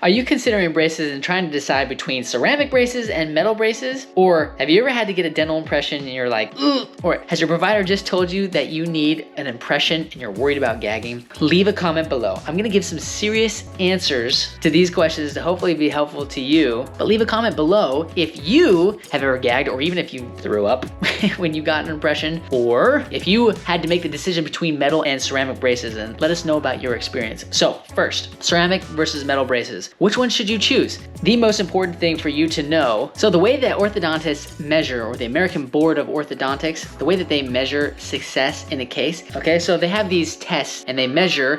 Are you considering braces and trying to decide between ceramic braces and metal braces? Or have you ever had to get a dental impression and you're like, ugh? Or has your provider just told you that you need an impression and you're worried about gagging? Leave a comment below. I'm gonna give some serious answers to these questions to hopefully be helpful to you. But leave a comment below if you have ever gagged, or even if you threw up when you got an impression, or if you had to make the decision between metal and ceramic braces, and let us know about your experience. So first, ceramic versus metal braces. Which one should you choose? The most important thing for you to know, so the way that orthodontists measure, or the American Board of Orthodontics, the way that they measure success in a case, okay, so they have these tests and they measure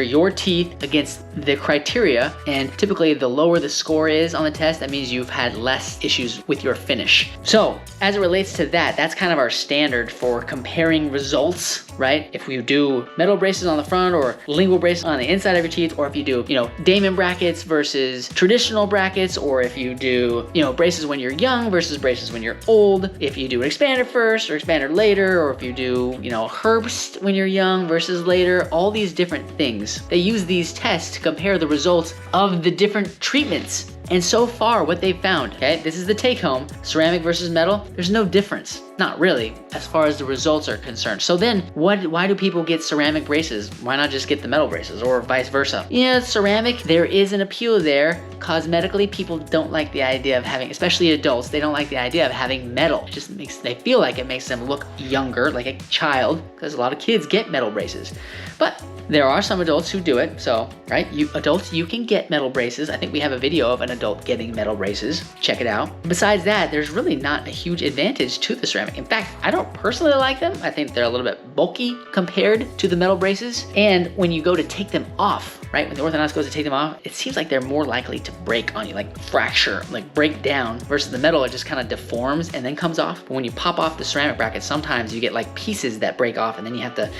your teeth against the criteria, and typically the lower the score is on the test, that means you've had less issues with your finish. So as it relates to that, that's kind of our standard for comparing results, right? If we do metal braces on the front or lingual braces on the inside of your teeth, or if you do, Damon brackets versus traditional brackets, or if you do, braces when you're young versus braces when you're old, if you do an expander first or expander later, or if you do, Herbst when you're young versus later, all these different things. They use these tests to compare the results of the different treatments. And so far, what they've found, okay, this is the take home, ceramic versus metal, there's no difference. Not really, as far as the results are concerned. So then, why do people get ceramic braces? Why not just get the metal braces, or vice versa? Ceramic, there is an appeal there. Cosmetically, people don't like the idea of having, especially adults, they don't like the idea of having metal. It just they feel like it makes them look younger, like a child, because a lot of kids get metal braces. But there are some adults who do it, so, right? Adults, you can get metal braces. I think we have a video of an adult getting metal braces. Check it out. Besides that, there's really not a huge advantage to the ceramic. In fact, I don't personally like them. I think they're a little bit bulky compared to the metal braces. And when you go to take them off, right? When the orthodontist goes to take them off, it seems like they're more likely to break on you, like fracture, like break down, versus the metal, it just kind of deforms and then comes off. But when you pop off the ceramic bracket, sometimes you get like pieces that break off, and then you have to,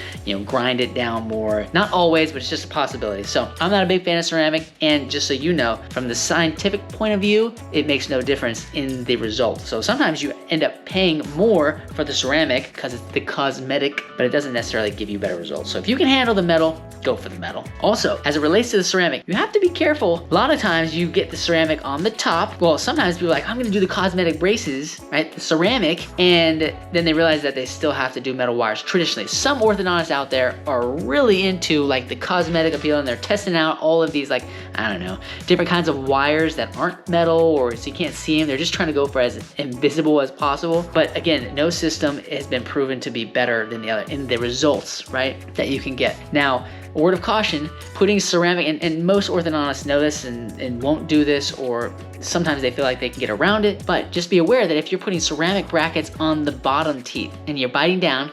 grind it down more. Not always, but it's just a possibility. So I'm not a big fan of ceramic, and just so you know, from the scientific point of view, it makes no difference in the result. So sometimes you end up paying more for the ceramic because it's the cosmetic, but it doesn't necessarily give you better results. So if you can handle the metal, go for the metal. Also, as it relates to the ceramic, you have to be careful. A lot of times you get the ceramic on the top. Well, sometimes people are like, I'm gonna do the cosmetic braces, right? The ceramic, and then they realize that they still have to do metal wires traditionally. Some orthodontists out there are really into like the cosmetic appeal, and they're testing out all of these, like, I don't know, different kinds of wires that aren't metal, or so you can't see them. They're just trying to go for as invisible as possible. But again, no system has been proven to be better than the other in the results, right, that you can get. Now, a word of caution, putting ceramic, and most orthodontists know this and won't do this, or sometimes they feel like they can get around it, but just be aware that if you're putting ceramic brackets on the bottom teeth and you're biting down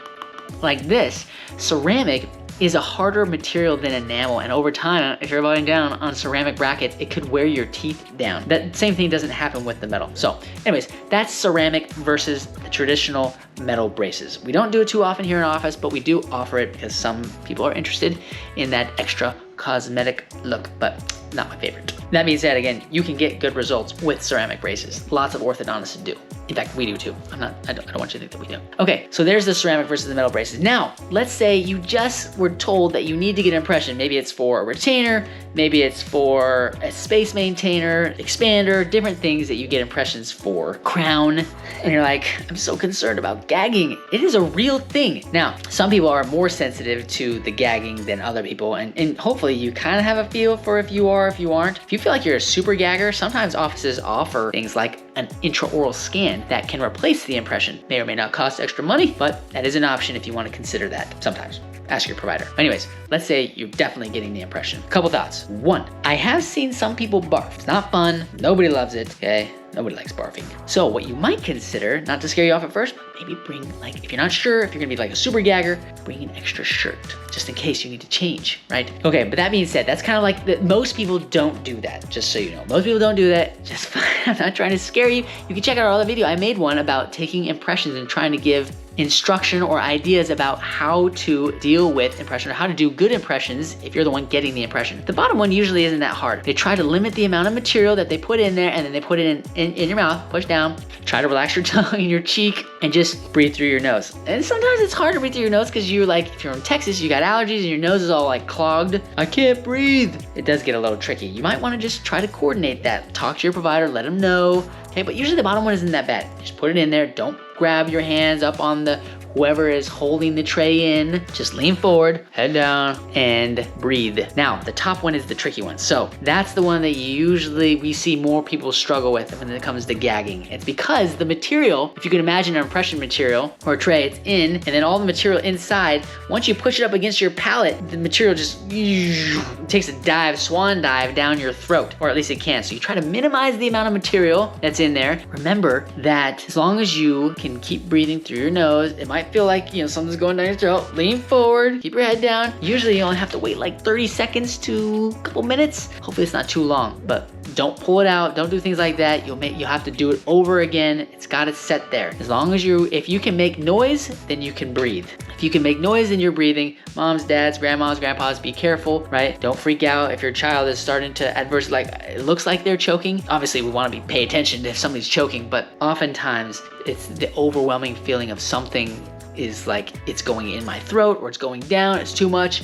like this, ceramic is a harder material than enamel, and over time, if you're biting down on ceramic brackets, it could wear your teeth down. That same thing doesn't happen with the metal. So anyways, that's ceramic versus the traditional metal braces. We don't do it too often here in office, but we do offer it because some people are interested in that extra cosmetic look, but not my favorite. That being said, again, you can get good results with ceramic braces. Lots of orthodontists do. In fact, we do too. I don't want you to think that we do. Okay, so there's the ceramic versus the metal braces. Now, let's say you just were told that you need to get an impression. Maybe it's for a retainer, maybe it's for a space maintainer, expander, different things that you get impressions for. Crown, and you're like, I'm so concerned about gagging. It is a real thing. Now, some people are more sensitive to the gagging than other people, and hopefully you kind of have a feel for if you are, if you aren't. If you feel like you're a super gagger, sometimes offices offer things like an intraoral scan that can replace the impression. May or may not cost extra money, but that is an option if you want to consider that sometimes. Ask your provider. Anyways, let's say you're definitely getting the impression. Couple thoughts. One, I have seen some people barf. It's not fun. Nobody loves it, okay? Nobody likes barfing. So what you might consider, not to scare you off at first, but maybe bring, like, if you're not sure, if you're gonna be like a super gagger, bring an extra shirt, just in case you need to change, right? Okay, but that being said, that's kind of like, most people don't do that, just so you know. Most people don't do that, just fine. I'm not trying to scare you. You can check out our other video. I made one about taking impressions and trying to give instruction or ideas about how to deal with impression or how to do good impressions if you're the one getting the impression. The bottom one usually isn't that hard. They try to limit the amount of material that they put in there, and then they put it in your mouth, push down, try to relax your tongue in your cheek, and just breathe through your nose. And sometimes it's hard to breathe through your nose because you're like, if you're in Texas, you got allergies and your nose is all like clogged. I can't breathe. It does get a little tricky. You might want to just try to coordinate that. Talk to your provider, let them know. Okay, but usually the bottom one isn't that bad. Just put it in there. Don't grab your hands up on the whoever is holding the tray in. Just lean forward, head down, and breathe. Now, the top one is the tricky one. So that's the one that usually we see more people struggle with when it comes to gagging. It's because the material, if you can imagine an impression material or a tray, it's in, and then all the material inside, once you push it up against your palate, the material just takes a dive, swan dive down your throat, or at least it can. So you try to minimize the amount of material that's in there. Remember that as long as you can keep breathing through your nose, it might feel like, something's going down your throat. Lean forward, keep your head down. Usually you only have to wait like 30 seconds to a couple minutes. Hopefully it's not too long, but don't pull it out. Don't do things like that. You'll have to do it over again. It's got to set there. As long as if you can make noise, then you can breathe. If you can make noise and you're breathing, moms, dads, grandmas, grandpas, be careful, right? Don't freak out if your child is starting to it looks like they're choking. Obviously we want to pay attention if somebody's choking, but oftentimes it's the overwhelming feeling of something is like it's going in my throat or it's going down, it's too much.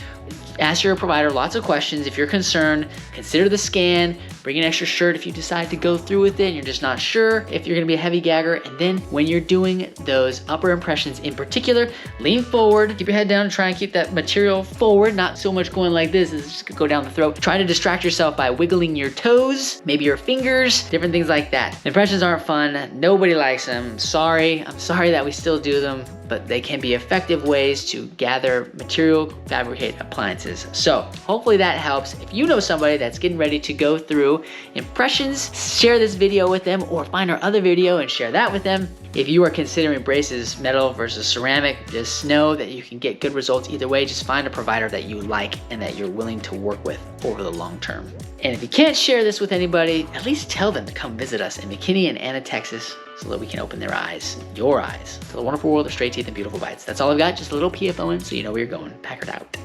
Ask your provider lots of questions. If you're concerned, consider the scan, bring an extra shirt if you decide to go through with it and you're just not sure if you're gonna be a heavy gagger. And then when you're doing those upper impressions in particular, lean forward, keep your head down and try and keep that material forward, not so much going like this, it's just gonna go down the throat. Try to distract yourself by wiggling your toes, maybe your fingers, different things like that. Impressions aren't fun, nobody likes them. I'm sorry that we still do them, but they can be effective ways to gather material, fabricate appliances. So hopefully that helps. If you know somebody that's getting ready to go through impressions, share this video with them or find our other video and share that with them. If you are considering braces, metal versus ceramic, just know that you can get good results either way. Just find a provider that you like and that you're willing to work with over the long term. And if you can't share this with anybody, at least tell them to come visit us in McKinney and Anna, Texas, so that we can open their eyes, your eyes, to the wonderful world of straight teeth and beautiful bites. That's all I've got, just a little PFOing so you know where you're going. Packard out.